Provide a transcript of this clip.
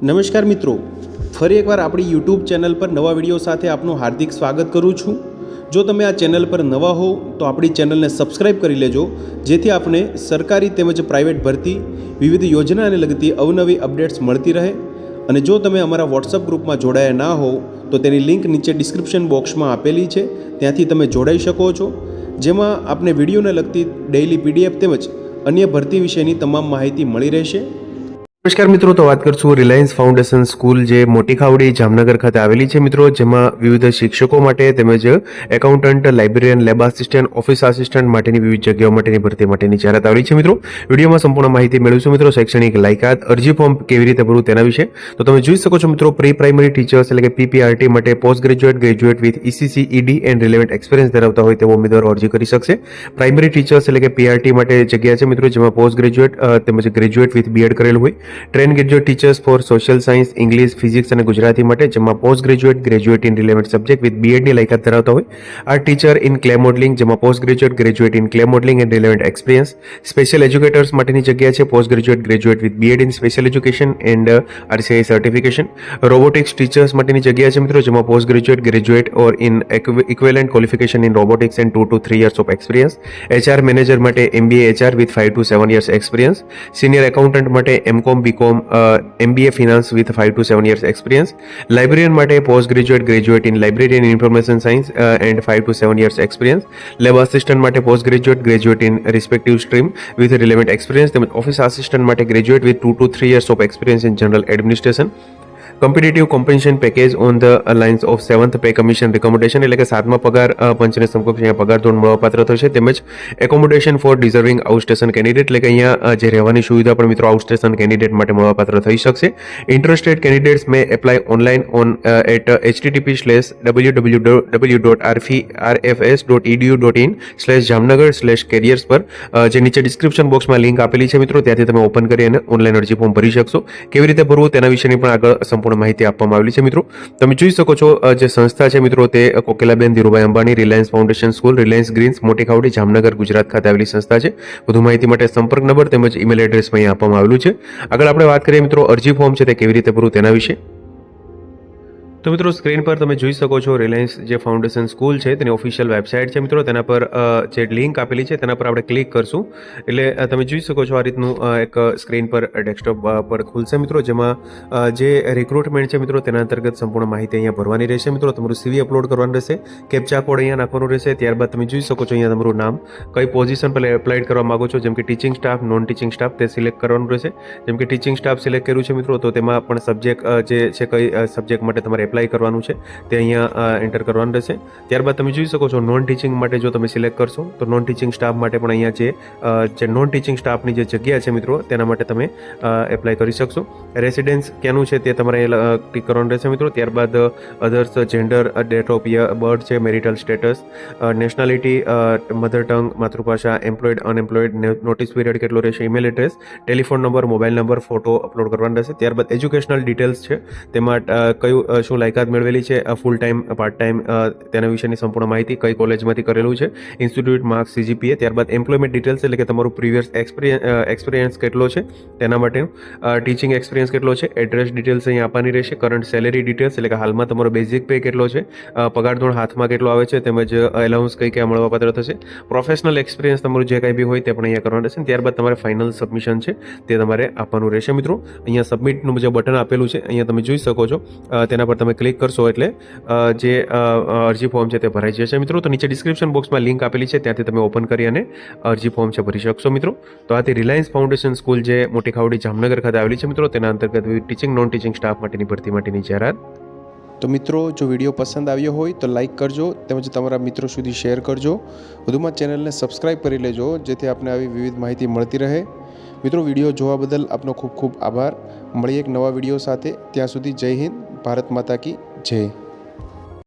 નમસ્કાર મિત્રો, ફરી એકવાર આપણી યુટ્યુબ ચેનલ પર નવા વિડીયો સાથે આપનું હાર્દિક સ્વાગત કરું છું। જો તમે આ ચેનલ પર નવા હો તો આપણી ચેનલને સબસ્ક્રાઇબ કરી લેજો, જેથી આપને સરકારી તેમજ પ્રાઇવેટ ભરતી વિવિધ યોજનાને લગતી અવનવી અપડેટ્સ મળતી રહે। અને જો તમે અમારા વોટ્સઅપ ગ્રુપમાં જોડાયા ના હો તો તેની લિંક નીચે ડિસ્ક્રિપ્શન બોક્સમાં આપેલી છે, ત્યાંથી તમે જોડાઈ શકો છો, જેમાં આપને વિડીયોને લગતી ડેઇલી પીડીએફ તેમજ અન્ય ભરતી વિશેની તમામ માહિતી મળી રહેશે। નમસ્કાર મિત્રો, તો વાત કરશું રિલાયન્સ ફાઉન્ડેશન સ્કૂલ જે મોટી ખાવડી જામનગર ખાતે આવેલી છે મિત્રો, જેમાં વિવિધ શિક્ષકો માટે તેમજ accountant, librarian, lab assistant, office assistant માટેની વિવિધ જગ્યાઓ માટેની ભરતી માટેની જાહેરાત આવેલી છે મિત્રો। વિડીયોમાં સંપૂર્ણ માહિતી મેળવીશું મિત્રો। શૈક્ષણિક લાયકાત, અરજી ફોર્મ કેવી રીતે ભરવું તેના વિશે તો તમે જોઈ શકો છો મિત્રો। પ્રી પ્રાઇમરી ટીચર્સ એટલે કે પીપીઆરટી માટે post graduate, graduate with ECC, ED and relevant experience ધરાવતા હોય તેવો ઉમેદવારો અરજી કરી શકશે। પ્રાઇમરી ટીચર્સ એટલે કે પીઆરટી માટે જગ્યા છે મિત્રો, જેમાં પોસ્ટ ગ્રેજ્યુએટ તેમજ ગ્રેજ્યુએટ વિથ બીએડ કરેલું હોય। Train graduate teachers for social science, English, physics અને ગુજરાતી માટે, જેમાં post graduate, graduate in relevant subject with બીએડની લાયકાત ધરાવતા હોય। Art teacher in clay modelling, જેમાં post graduate, graduate in clay modelling and relevant experience. Special educators માટેની જગ્યા છે, post graduate, graduate with BEd in special education and RCI certification. Robotics teachers માટેની જગ્યા છે મિત્રો, જેમાં post graduate, graduate or in equivalent qualification in robotics and 2 to 3 years of experience. HR manager માટે MBA HR with 5 to 7 years experience. Senior accountant માટે MCom, BCom, MBA finance with 5 to 7 years experience. Librarian માટે post graduate, graduate in library and information science and 5 to 7 years experience. Lab assistant માટે post graduate, graduate in respective stream with relevant experience, તેમજ office assistant માટે graduate with 2 to 3 years of experience in general administration. Competitive compensation package on the lines of 7th pay commission recommendation એટલે કે 7મા પગાર પંચને સમકક્ષ અહીંયા પગાર ધોરણ મળવાપાત્ર થશે। તેમજ accommodation for deserving outstation candidate એટલે કે અહીંયા જે રહેવાની સુવિધા પણ મિત્રો આઉટસ્ટેશન કેન્ડિડેટ માટે મળવાપાત્ર થઈ શકશે। Interested candidates may apply online on at http://www.rfs.edu.in/jamnagar/careers પર જે નીચે ડિસ્ક્રિપ્શન બોક્સમાં લિંક આપેલી છે મિત્રો, ત્યાંથી તમે ઓપન કરી અને ઓનલાઈન અરજી ફોર્મ ભરી શકશો। કેવી રીતે ભરવું તેના વિશે પણ આગળ સંપૂર્ણ માહિતી આપવામાં આવેલી છે મિત્રો। તમે જોઈ શકો છો જે સંસ્થા છે મિત્રો તે Kokilaben Dhirubhai Ambani Reliance foundation school, Reliance Greens, Moti Khavdi, Jamnagar, Gujarat ખાતે આવેલી સંસ્થા છે। વધુ માહિતી માટે સંપર્ક નંબર તેમજ ઈમેલ એડ્રેસ અહીં આપવામાં આવેલું છે। આગળ આપણે વાત કરીએ મિત્રો અરજી ફોર્મ છે તે કેવી રીતે ભરવું તેના વિશે। તો મિત્રો સ્ક્રીન પર તમે જોઈ શકો છો રિલાયન્સ જે ફાઉન્ડેશન સ્કૂલ છે તેની ઓફિશિયલ વેબસાઇટ છે મિત્રો, તેના પર જે લિંક આપેલી છે તેના પર આપણે ક્લિક કરશું એટલે તમે જોઈ શકો છો આ રીતનું એક સ્ક્રીન પર ડેસ્કટોપ પર ખુલશે મિત્રો, જેમાં જે રિક્રુટમેન્ટ છે મિત્રો તેના અંતર્ગત સંપૂર્ણ માહિતી અહીંયા ભરવાની રહેશે મિત્રો। તમારું સીવી અપલોડ કરવાનું રહેશે, કેપ્ચા કોડ અહીંયા નાખવાનું રહેશે। ત્યારબાદ તમે જોઈ શકો છો અહીંયા તમારું નામ, કઈ પોઝિશન પર એપ્લાય કરવા માંગો છો, જેમ કે teaching staff, non teaching staff, તે સિલેક્ટ કરવાનું રહેશે। જેમ કે ટીચિંગ સ્ટાફ સિલેક્ટ કર્યું છે મિત્રો, તો તેમાં પણ સબ્જેક્ટ જે છે કઈ સબ્જેક્ટ માટે તમારે એપ્લાય કરવાનું છે તે અહીંયા એન્ટર કરવાનું રહેશે। ત્યારબાદ તમે જોઈ શકો છો નોન ટીચિંગ માટે જો તમે સિલેક્ટ કરશો તો નોન ટીચિંગ સ્ટાફ માટે પણ અહીંયા જે નોન ટીચિંગ સ્ટાફની જે જગ્યા છે મિત્રો તેના માટે તમે એપ્લાય કરી શકશો। રેસિડેન્સ ક્યાંનું છે તે તમારે ક્લિક કરવાનું રહેશે મિત્રો। ત્યારબાદ others, gender, date of birth છે, marital status, nationality, mother tongue, માતૃભાષા, એમ્પ્લોયડ, અનએમ્પ્લોયડ, નોટિસ પીરિયડ કેટલો રહેશે, email address, telephone number, mobile number, photo upload કરવાનો રહેશે। ત્યારબાદ એજ્યુકેશનલ ડિટેલ્સ છે, તેમાં કયું શું લાયકાત મેળવેલી છે, ફૂલ ટાઈમ, પાર્ટ ટાઈમ, તેના વિશેની સંપૂર્ણ માહિતી, કઈ કોલેજમાંથી કરેલું છે, ઇન્સ્ટિટ્યૂટ, માર્ક્સ, સીજીપીએ। ત્યારબાદ એમ્પ્લોયમેન્ટ ડિટેલ્સ એટલે કે તમારું પ્રીવિયસ એક્સપિરિયન્સ કેટલો છે તેના માટે, ટીચિંગ એક્સપિરિયન્સ કેટલો છે, એડ્રેસ ડિટેલ્સ અહીં આપવાની રહેશે, કરંટ સેલેરી ડિટેલ્સ એટલે કે હાલમાં તમારો બેઝિક પે કેટલો છે, પગાર ધોરણ હાથમાં કેટલો આવે છે, તેમજ એલાઉન્સ કઈ ક્યાં મળવાપાત્ર થશે, પ્રોફેશનલ એક્સપિરિયન્સ તમારું જે કંઈ બી હોય તે પણ અહીંયા કરવાનું રહેશે। ત્યારબાદ તમારે ફાઇનલ સબમિશન છે તે તમારે આપવાનું રહેશે મિત્રો। અહીંયા સબમિટનું જે બટન આપેલું છે અહીંયા તમે જોઈ શકો છો, તેના પર તમે ક્લિક કરશો એટલે જે અરજી ફોર્મ છે તે ભરાઈ જશે મિત્રો। તો નીચે ડિસ્ક્રિપ્શન બોક્સમાં લિંક આપેલી છે, ત્યાંથી તમે ઓપન કરી અને અરજી ફોર્મ છે ભરી શકશો મિત્રો। તો આથી રિલાયન્સ ફાઉન્ડેશન સ્કૂલ જે મોટી ખાવડી જામનગર ખાતે આવેલી છે મિત્રો, તેના અંતર્ગત ટીચિંગ, નોન ટીચિંગ સ્ટાફ માટેની ભરતી માટેની જાહેરાત। તો મિત્રો જો વિડીયો પસંદ આવ્યો હોય તો લાઇક કરજો તેમજ તમારા મિત્રો સુધી શેર કરજો। વધુમાં ચેનલને સબસ્ક્રાઇબ કરી લેજો, જેથી આપને આવી વિવિધ માહિતી મળતી રહે। મિત્રો વિડીયો જોવા બદલ આપનો ખૂબ ખૂબ આભાર। મળીએ એક નવા વિડીયો સાથે, ત્યાં સુધી જય હિન્દ, ભારત માતા કી જય।